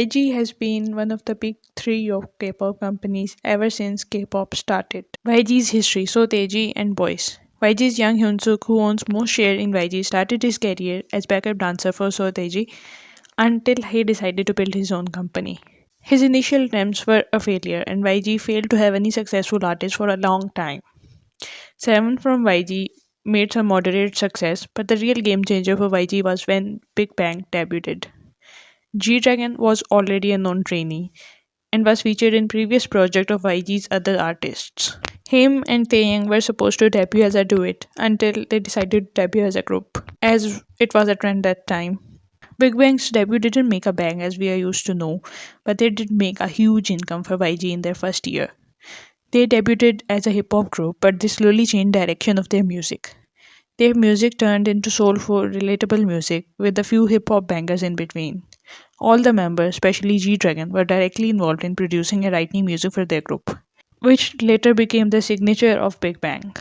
YG has been one of the big three of K-pop companies ever since K-pop started. YG's history: So Taeji and Boys. YG's Young Hyunsuk, who owns most share in YG, started his career as backup dancer for So Taeji until he decided to build his own company. His initial attempts were a failure, and YG failed to have any successful artists for a long time. Seven from YG made some moderate success, but the real game changer for YG was when Big Bang debuted. G Dragon was already a known trainee and was featured in previous projects of YG's other artists. Him and Taeyang were supposed to debut as a duet until they decided to debut as a group, as it was a trend that time. Big Bang's debut didn't make a bang as we are used to know, but they did make a huge income for YG in their first year. They debuted as a hip hop group, but they slowly changed direction of their music. Their music turned into soulful, relatable music with a few hip hop bangers in between. All the members, especially G Dragon, were directly involved in producing and writing music for their group, which later became the signature of Big Bang.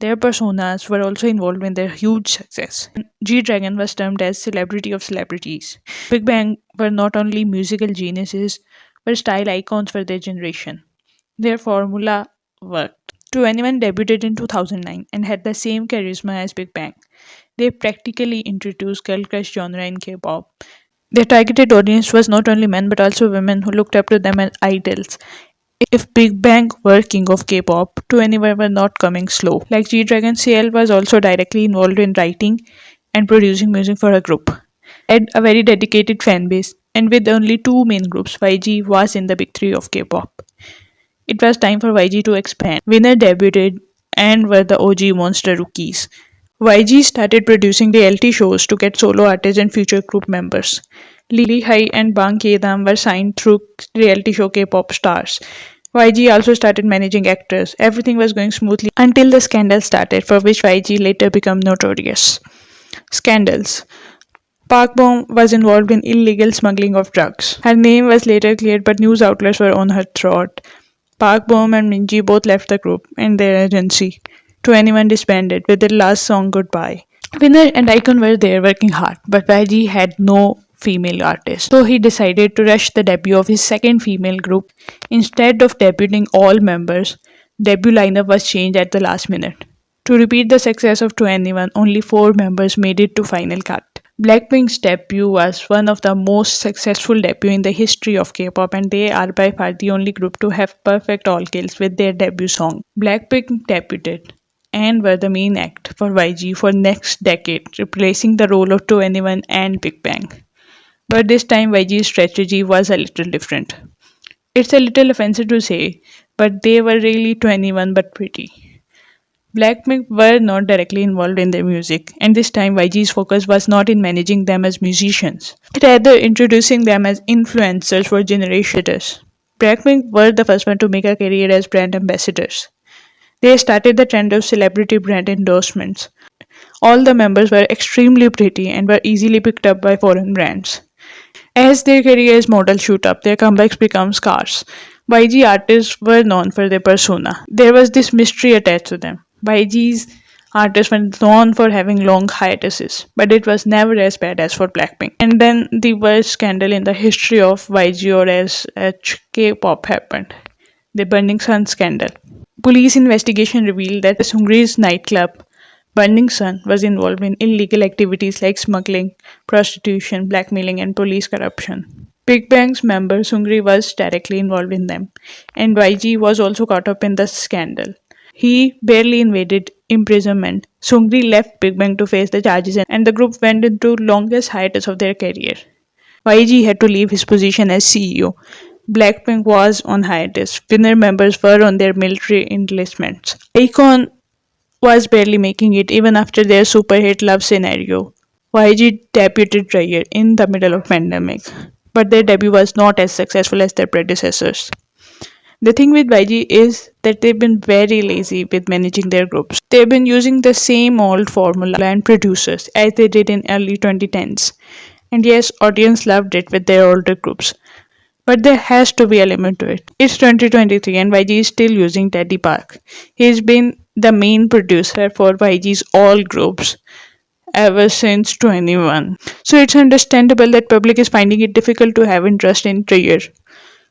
Their personas were also involved in their huge success. G Dragon was termed as celebrity of celebrities. Big Bang were not only musical geniuses, but style icons for their generation. Their formula worked. To Anyone debuted in 2009 and had the same charisma as Big Bang. They practically introduced girl crush genre in K-pop. Their targeted audience was not only men but also women who looked up to them as idols. If Big Bang were king of K-pop, 2NE1 were not coming slow. Like G-Dragon, CL was also directly involved in writing and producing music for a group. Had a very dedicated fan base, and with only two main groups, YG was in the big three of K-pop. It was time for YG to expand. Winner debuted and were the OG Monster Rookies. YG started producing reality shows to get solo artists and future group members. Lee Hai and Bang Kedam were signed through reality show K-pop stars. YG also started managing actors. Everything was going smoothly until the scandal started, for which YG later became notorious. Scandals. Park Bom was involved in illegal smuggling of drugs. Her name was later cleared, but news outlets were on her throat. Park Bom and Minji both left the group and their agency. 2NE1 disbanded with their last song Goodbye. Winner and iKON were there working hard, but YG had no female artist. So he decided to rush the debut of his second female group. Instead of debuting all members, debut lineup was changed at the last minute. To repeat the success of 2NE1, only four members made it to final cut. Blackpink's debut was one of the most successful debuts in the history of K-pop, and they are by far the only group to have perfect all kills with their debut song. Blackpink debuted and were the main act for YG for next decade, replacing the role of 2NE1 and Big Bang. But this time YG's strategy was a little different. It's a little offensive to say, but they were really 2NE1 but pretty. Blackpink were not directly involved in their music, and this time YG's focus was not in managing them as musicians, rather introducing them as influencers for generations. Blackpink were the first one to make a career as brand ambassadors. They started the trend of celebrity brand endorsements. All the members were extremely pretty and were easily picked up by foreign brands. As their careers model shoot up, their comebacks become scarce. YG artists were known for their persona. There was this mystery attached to them. YG's artists were known for having long hiatuses, but it was never as bad as for Blackpink. And then the worst scandal in the history of YG or SH K-pop happened. The Burning Sun scandal. Police investigation revealed that Seungri's nightclub, Burning Sun, was involved in illegal activities like smuggling, prostitution, blackmailing, and police corruption. Big Bang's member Seungri was directly involved in them, and YG was also caught up in the scandal. He barely evaded imprisonment. Seungri left Big Bang to face the charges, and the group went into longest hiatus of their career. YG had to leave his position as CEO. Blackpink was on hiatus. Winner members were on their military enlistments. iKON was barely making it even after their super hit Love Scenario. YG debuted prior in the middle of pandemic, but their debut was not as successful as their predecessors. The thing with YG is that they've been very lazy with managing their groups. They've been using the same old formula and producers as they did in early 2010s. And yes, audience loved it with their older groups. But there has to be a limit to it. It's 2023 and YG is still using Teddy Park. He's been the main producer for YG's all groups. ever since 21. So it's understandable that public is finding it difficult to have interest in Trier.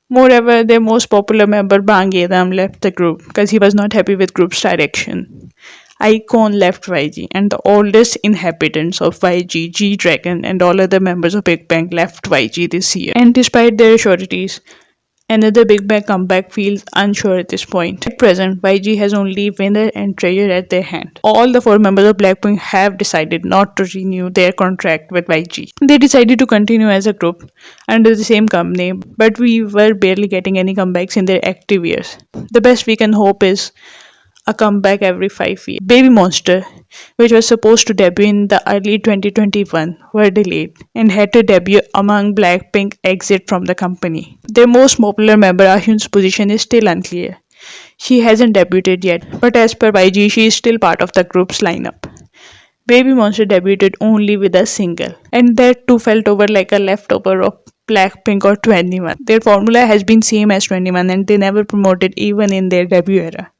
Moreover, their most popular member Bang Yedam left the group because he was not happy with group's direction. Icon left YG, and the oldest inhabitants of YG, G-Dragon, and all other members of Big Bang left YG this year. And despite their sureties, another Big Bang comeback feels unsure at this point. At present, YG has only Winner and Treasure at their hand. All the four members of Blackpink have decided not to renew their contract with YG. They decided to continue as a group under the same company, but we were barely getting any comebacks in their active years. The best we can hope is a comeback every 5 years. Baby Monster, which was supposed to debut in the early 2021, were delayed and had to debut among Blackpink exit from the company. Their most popular member Ah-hyun's position is still unclear. She hasn't debuted yet, but as per YG, she is still part of the group's lineup. Baby Monster debuted only with a single, and that too felt over like a leftover of Blackpink or 21. Their formula has been same as 21 and they never promoted even in their debut era.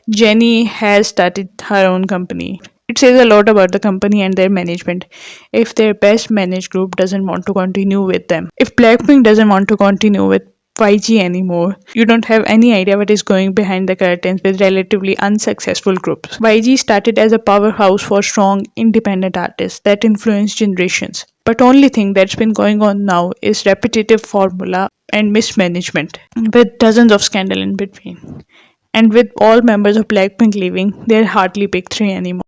Jennie has started her own company. It says a lot about the company and their management if their best managed group doesn't want to continue with them. If Blackpink doesn't want to continue with YG anymore, you don't have any idea what is going behind the curtains with relatively unsuccessful groups. YG started as a powerhouse for strong independent artists that influenced generations. But only thing that's been going on now is repetitive formula and mismanagement with dozens of scandal in between. And with all members of Blackpink leaving, they're hardly big three anymore.